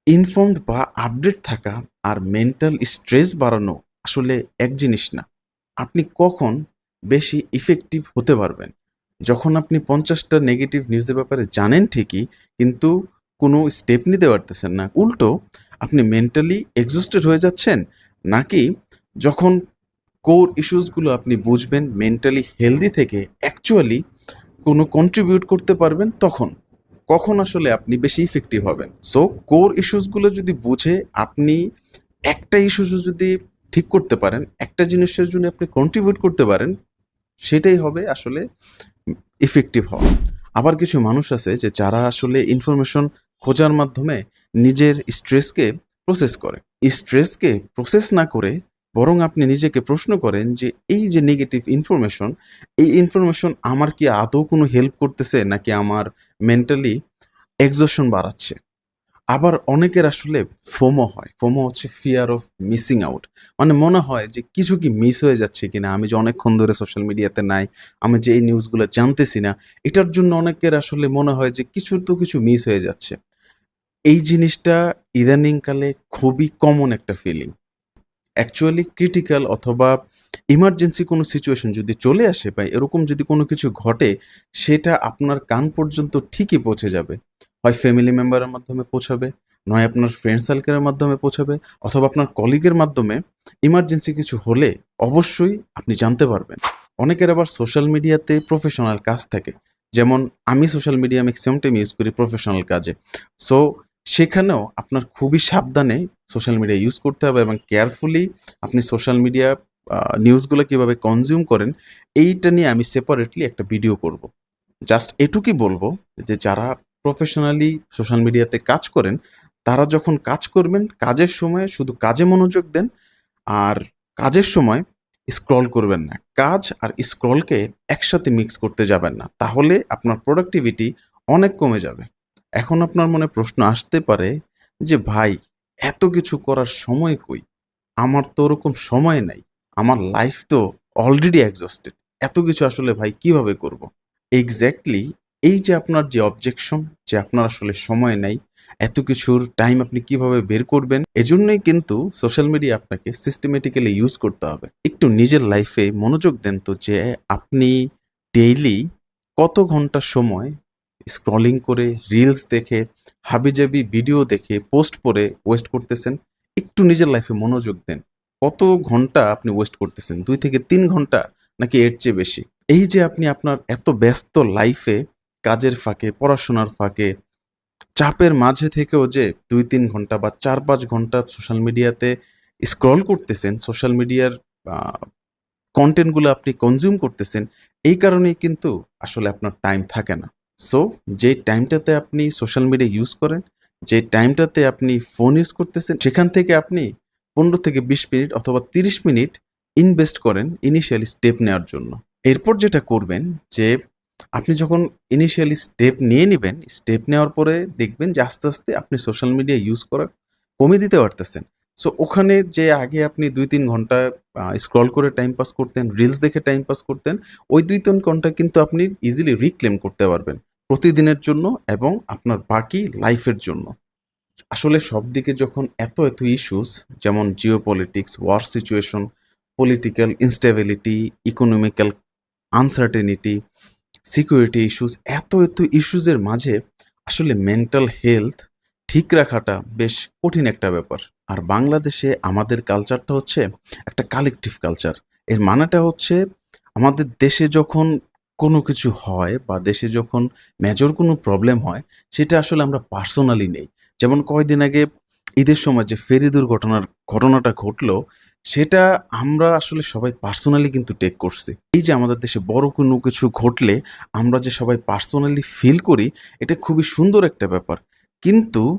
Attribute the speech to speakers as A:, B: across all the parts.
A: Informed বা update থাকা আর mental stress বাড়ানো আসলে এক জিনিস না। আপনি কখন বেশি ইফেক্টিভ হতে পারবেন? যখন আপনি ৫০টা নেগেটিভ নিউজের ব্যাপারে জানেন ঠিকই, কিন্তু কোনো স্টেপ নিতে পারতেছেন না। উল্টো আপনি মেন্টালি এক্সহস্টেড হয়ে যাচ্ছেন? নাকি যখন কোর ইস্যুস গুলো আপনি বুঝবেন, মেন্টালি হেলথি থেকে অ্যাকচুয়ালি কোনো কন্ট্রিবিউট করতে পারবেন তখন? কখন আসলে আপনি বেশি ইফেক্টিভ হবেন? সো কোর ইস্যুস গুলো যদি বুঝে আপনি একটা ইস্যু যদি ঠিক করতে পারেন, একটা জিনিসের জন্য আপনি কন্ট্রিবিউট করতে পারেন, সেটাই হবে আসলে ইফেক্টিভ হওয়া। আবার কিছু মানুষ আছে যে যারা আসলে ইনফরমেশন খোঁজার মাধ্যমে নিজের স্ট্রেসকে প্রসেস করে। স্ট্রেসকে প্রসেস না করে বরং আপনি নিজেকে প্রশ্ন করেন যে এই যে নেগেটিভ ইনফরমেশন, এই ইনফরমেশন আমার কি আদৌ কোনো হেল্প করতেছে নাকি আমার মেন্টালি এক্সহশন বাড়াচ্ছে? আবার অনেকের আসলে ফোমো হয়। ফোমো হচ্ছে ফিয়ার অফ মিসিং আউট। মানে মনে হয় যে কিছু কি মিস হয়ে যাচ্ছে কিনা? আমি যে অনেকক্ষণ ধরে সোশ্যাল মিডিয়াতে নাই, আমি যে এই নিউজগুলো জানতেছি না, এটার জন্য অনেকের আসলে মনে হয় যে কিছু তো কিছু মিস হয়ে যাচ্ছে। এই জিনিসটা ইদানিংকালে খুবই কমন একটা ফিলিং। অ্যাকচুয়ালি ক্রিটিক্যাল অথবা ইমার্জেন্সি কোনো সিচুয়েশন যদি চলে আসে বা এরকম যদি কোনো কিছু ঘটে, সেটা আপনার কান পর্যন্ত ঠিকই পৌঁছে যাবে। হয় ফ্যামিলি মেম্বারের মাধ্যমে পৌঁছাবে, নয় আপনার ফ্রেন্ড সার্কেলের মাধ্যমে পৌঁছাবে, অথবা আপনার কলিগের মাধ্যমে ইমার্জেন্সি কিছু হলে অবশ্যই আপনি জানতে পারবেন। অনেকের আবার সোশ্যাল মিডিয়াতে প্রফেশনাল কাজ থাকে। যেমন আমি social media maximum time use করি প্রফেশনাল কাজে। সো সেখানেও আপনার খুবই সাবধানে সোশ্যাল মিডিয়া ইউজ করতে হবে এবং কেয়ারফুলি আপনি সোশ্যাল মিডিয়া নিউজগুলো কিভাবে কনজিউম করেন, এইটা নিয়ে আমি সেপারেটলি একটা ভিডিও করব। জাস্ট এটুকুই বলবো যে যারা প্রফেশনালি সোশ্যাল মিডিয়াতে কাজ করেন, তারা যখন কাজ করবেন, কাজের সময় শুধু কাজে মনোযোগ দেন। আর কাজের সময় স্ক্রল করবেন না। কাজ আর স্ক্রলকে একসাথে মিক্স করতে যাবেন না। তাহলে আপনার প্রোডাক্টিভিটি অনেক কমে যাবে। এখন আপনার মনে প্রশ্ন আসতে পারে যে, "ভাই, এত কিছু করার সময় কই? আমার তো ওরকম সময় নাই। আমার লাইফ তো অলরেডি এক্সহস্টেড। এত কিছু আসলে ভাই কিভাবে করব?" এক্সাক্টলি, এই যে আপনার যে অবজেকশন যে আপনার আসলে সময় নাই, এত কিছুর টাইম আপনি কিভাবে বের করবেন? এজন্যই কিন্তু সোশ্যাল মিডিয়া আপনাকে সিস্টেমেটিক্যালি ইউজ করতে হবে। একটু নিজের লাইফে মনোযোগ দেন তো যে আপনি ডেইলি কত ঘন্টা সময় স্ক্রলিং করে, রিলস দেখে, হাবিজাবি ভিডিও দেখে, পোস্ট পড়ে ওয়েস্ট করতেছেন? একটু নিজের লাইফে মনোযোগ দেন। কত ঘন্টা আপনি ওয়েস্ট করতেছেন? ২ থেকে ৩ ঘন্টা নাকি এর চেয়ে বেশি? এই যে আপনি আপনার এত ব্যস্ত লাইফে কাজের ফাঁকে, পড়াশোনার ফাঁকে, চাপের মাঝে থেকেও যে ২-৩ ঘন্টা বা ৪-৫ ঘন্টা সোশ্যাল মিডিয়াতে স্ক্রল করতেছেন, সোশ্যাল মিডিয়ার আ কনটেন্ট গুলো আপনি কনজিউম করতেছেন, এই কারণেই কিন্তু আসলে আপনার টাইম থাকে না। সো যে টাইমটাতে আপনি সোশ্যাল মিডিয়া ইউজ করেন, যে টাইমটাতে আপনি ফোন ইউজ করতেছেন, সেখান থেকে আপনি ১৫ থেকে ২০ মিনিট অথবা ৩০ মিনিট ইনভেস্ট করেন ইনিশিয়ালি স্টেপ নেওয়ার জন্য। এরপর যেটা করবেন যে, আপনি যখন ইনিশিয়ালি স্টেপ নিয়ে নিবেন, স্টেপ নেওয়ার পরে দেখবেন যে আস্তে, আস্তে আপনি সোশ্যাল মিডিয়া ইউজ করা কমিয়ে দিতে পারতেছেন। সো ওখানে যে আগে আপনি ২-৩ ঘন্টা স্ক্রল করে টাইম পাস করতেন, রিলস দেখে টাইম পাস করতেন, ওই ২-৩ ঘন্টা কিন্তু আপনি ইজিলি রিক্লেম করতে পারবেন। প্রতিদিনের জন্য এবং আপনার বাকি লাইফের জন্য। আসলে সবদিকে যখন এত ইস্যুস, যেমন geopolitics, war situation, political instability, economical uncertainty, security issues, এত ইস্যুসের মাঝে আসলে মেন্টাল হেলথ ঠিক রাখাটা বেশ কঠিন একটা ব্যাপার। আর বাংলাদেশে আমাদের কালচারটা হচ্ছে একটা কালেকটিভ কালচার। এর মানেটা হচ্ছে আমাদের দেশে যখন কোনো কিছু হয় বা দেশে যখন মেজর কোনো প্রবলেম হয়, সেটা আসলে আমরা পার্সোনালি নেই। যেমন কয়দিন আগে ঈদের সময় যে ফেরি দুর্ঘটনার ঘটনাটা ঘটলো, সেটা আমরা আসলে সবাই পার্সোনালি কিন্তু টেক করছি। এই যে আমাদের দেশে বড় কোনো কিছু ঘটলে আমরা যে সবাই পার্সোনালি ফিল করি, এটা খুবই সুন্দর একটা ব্যাপার। কিন্তু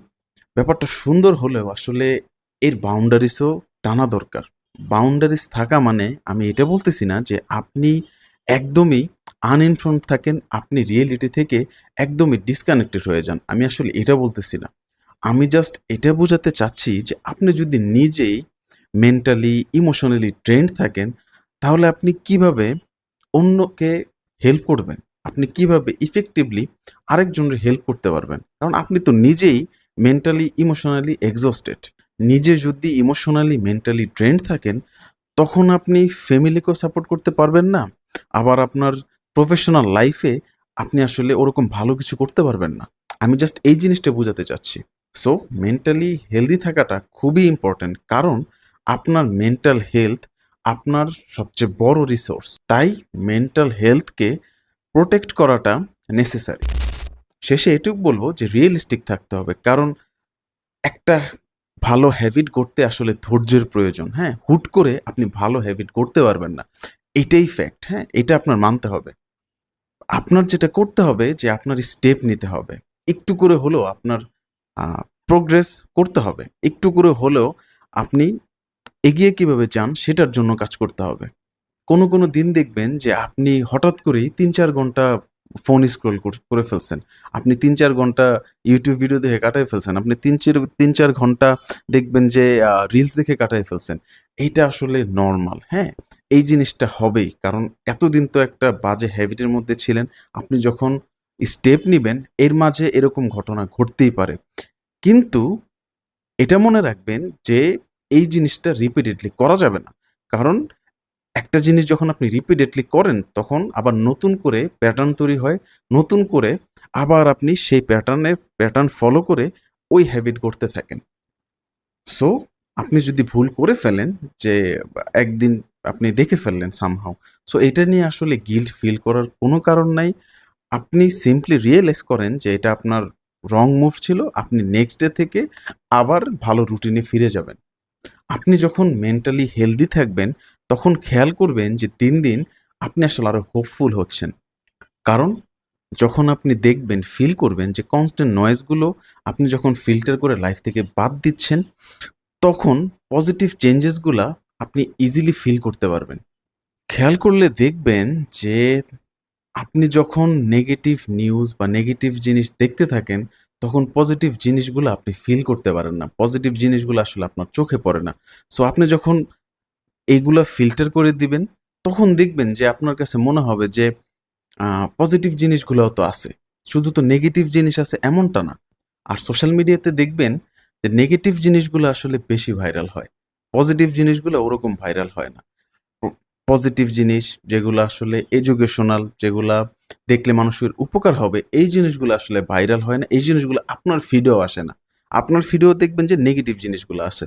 A: ব্যাপারটা সুন্দর হলেও আসলে এর বাউন্ডারিজও টানা দরকার। বাউন্ডারিজ থাকা মানে আমি এটা বলতেছি না যে আপনি একদমই আনইনফর্মড থাকেন, আপনি রিয়েলিটি থেকে একদমই ডিসকানেক্টেড হয়ে যান। আমি আসলে এটা বলতেছি না। আমি জাস্ট এটা বোঝাতে চাচ্ছি যে আপনি যদি নিজেই মেন্টালি, ইমোশনালি ড্রেইনড থাকেন, তাহলে আপনি কিভাবে অন্যকে হেল্প করবেন? আপনি কিভাবে ইফেক্টিভলি আরেকজনের হেল্প করতে পারবেন? কারণ আপনি তো নিজেই মেন্টালি ইমোশনালি এক্সস্টেড। নিজে যদি ইমোশনালি মেন্টালি ড্রেনড থাকেন, তখন আপনি ফ্যামিলিকেও সাপোর্ট করতে পারবেন না। আবার আপনার প্রফেশনাল লাইফে আপনি আসলে ওরকম ভালো কিছু করতে পারবেন না। আমি জাস্ট এই জিনিসটা বোঝাতে চাচ্ছি। সো মেন্টালি হেলদি থাকাটা খুবই ইম্পর্ট্যান্ট। কারণ আপনার মেন্টাল হেলথ আপনার সবচেয়ে বড় রিসোর্স। তাই মেন্টাল হেলথকে প্রোটেক্ট করাটা নেসেসারি। শেষে এটুকু বলবো যে রিয়েলিস্টিক থাকতে হবে। কারণ একটা ভালো হ্যাবিট গড়তে আসলে ধৈর্যের প্রয়োজন, হ্যাঁ? হুট করে আপনি ভালো হ্যাবিট গড়তে পারবেন না। এটাই ফ্যাক্ট, হ্যাঁ? এটা আপনার মানতে হবে। আপনার যেটা করতে হবে যে আপনার স্টেপ নিতে হবে। একটু করে হলেও আপনার আ প্রোগ্রেস করতে হবে। একটু করে হলেও আপনি এগিয়ে কিভাবে যান সেটার জন্য কাজ করতে হবে। কোনো দিন দেখবেন যে আপনি হঠাৎ করেই ৩-৪ ঘন্টা ফোন স্ক্রল করে ফেলছেন। আপনি ৩-৪ ঘন্টা YouTube ভিডিও দেখে কাটায় ফেলছেন। আপনি ৩-৪ ঘন্টা দেখবেন যে রিলস দেখে কাটায় ফেলছেন। এইটা আসলে নরমাল, হ্যাঁ? এই জিনিসটা হবেই। কারণ এতদিন তো একটা বাজে হ্যাবিটের মধ্যে ছিলেন। আপনি যখন স্টেপ নিবেন এর মাঝে এরকম ঘটনা ঘটতেই পারে। কিন্তু এটা মনে রাখবেন যে এই জিনিসটা রিপিটেডলি করা যাবে না। কারণ একটা জিনিস যখন আপনি রিপিটেডলি করেন, তখন আবার নতুন করে প্যাটার্ন তৈরি হয়। নতুন করে আবার আপনি সেই প্যাটার্ন ফলো করে ওই হ্যাবিট গড়তে থাকেন। সো আপনি যদি ভুল করে ফেলেন যে একদিন আপনি দেখে ফেললেন সামহাউ। সো এটা নিয়ে আসলে গিল্ট ফিল করার কোনো কারণ নাই। আপনি সিম্পলি রিয়ালাইজ করেন যে এটা আপনার রং মুভ ছিল। আপনি নেক্সট ডে থেকে আবার ভালো রুটিনে ফিরে যাবেন। আপনি যখন মেন্টালি হেলদি থাকবেন, তখন খেয়াল করবেন যে দিন আপনি আসলে আরো হোপফুল হচ্ছেন। কারণ যখন আপনি দেখবেন, ফিল করবেন যে কনস্ট্যান্ট নয়েজ গুলো আপনি যখন ফিল্টার করে লাইফ থেকে বাদ দিচ্ছেন, তখন পজিটিভ চেঞ্জেস গুলা আপনি ইজিলি ফিল করতে পারবেন। খেয়াল করলে দেখবেন যে আপনি যখন নেগেটিভ নিউজ বা নেগেটিভ জিনিস দেখতে থাকেন, তখন পজিটিভ জিনিসগুলো আপনি ফিল করতে পারেন না। পজিটিভ জিনিসগুলো আসলে আপনার চোখে পড়ে না। সো আপনি যখন এইগুলা ফিল্টার করে দিবেন, তখন দেখবেন যে আপনার কাছে মনে হবে যে আ পজিটিভ জিনিসগুলাও তো আছে। শুধু তো নেগেটিভ জিনিস আছে এমনটা না। আর সোশ্যাল মিডিয়াতে দেখবেন যে নেগেটিভ জিনিসগুলো আসলে বেশি ভাইরাল হয়। পজিটিভ জিনিসগুলো ওরকম ভাইরাল হয় না। প পজিটিভ জিনিস যেগুলো আসলে এডুকেশনাল, যেগুলা দেখলে মানুষের উপকার হবে, এই জিনিসগুলো আসলে ভাইরাল হয় না। এই জিনিসগুলো আপনার ফিডেও আসে না। আপনার ফিডেও দেখবেন যে নেগেটিভ জিনিসগুলো আসে।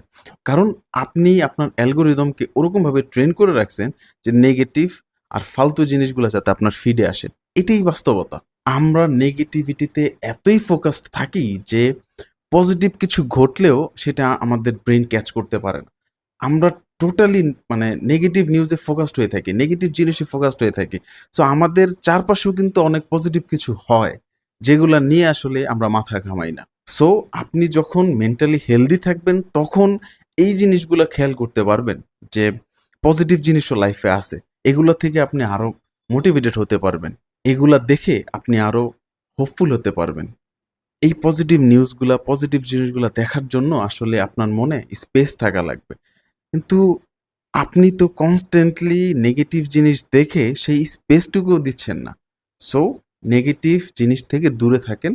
A: কারণ আপনি আপনার অ্যালগরিদমকে ওরকমভাবে ট্রেন করে রাখছেন যে নেগেটিভ আর ফালতু জিনিসগুলো যাতে আপনার ফিডে আসে। এটাই বাস্তবতা। আমরা নেগেটিভিটিতে এতই ফোকাসড থাকি যে পজিটিভ কিছু ঘটলেও সেটা আমাদের ব্রেইন ক্যাচ করতে পারে না। আমরা টোটালি মানে নেগেটিভ নিউজে ফোকাসড হয়ে থাকি। নেগেটিভ জিনিসে ফোকাসড হয়ে থাকি। সো আমাদের চারপাশেও কিন্তু অনেক পজিটিভ কিছু হয়, যেগুলা নিয়ে আসলে আমরা মাথা ঘামাই না। সো আপনি যখন মেন্টালি হেলথি থাকবেন, তখন এই জিনিসগুলা খেয়াল করতে পারবেন যে পজিটিভ জিনিসও লাইফে আছে। এগুলা থেকে আপনি আরো মোটিভেটেড হতে পারবেন। এগুলা দেখে আপনি আরো হোপফুল হতে পারবেন। এই পজিটিভ নিউজগুলা, পজিটিভ জিনিসগুলা দেখার জন্য আসলে আপনার মনে স্পেস থাকা লাগবে। কিন্তু আপনি তো কনস্ট্যান্টলি নেগেটিভ জিনিস দেখে সেই স্পেসটুকুও দিচ্ছেন না। সো নেগেটিভ জিনিস থেকে দূরে থাকেন।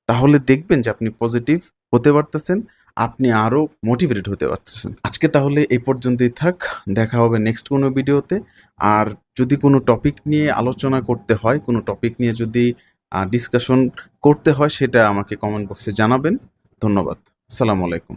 A: তাহলে দেখবেন যে আপনি পজিটিভ হতে পারতেছেন। আপনি আরো মোটিভেটেড হতে পারতেছেন। আজকে তাহলে এই পর্যন্তই থাক। দেখা হবে নেক্সট কোনো ভিডিওতে। আর যদি কোনো টপিক নিয়ে আলোচনা করতে হয়, কোনো টপিক নিয়ে যদি ডিসকাশন করতে হয়, সেটা আমাকে কমেন্ট বক্সে জানাবেন। ধন্যবাদ। আসসালামু আলাইকুম।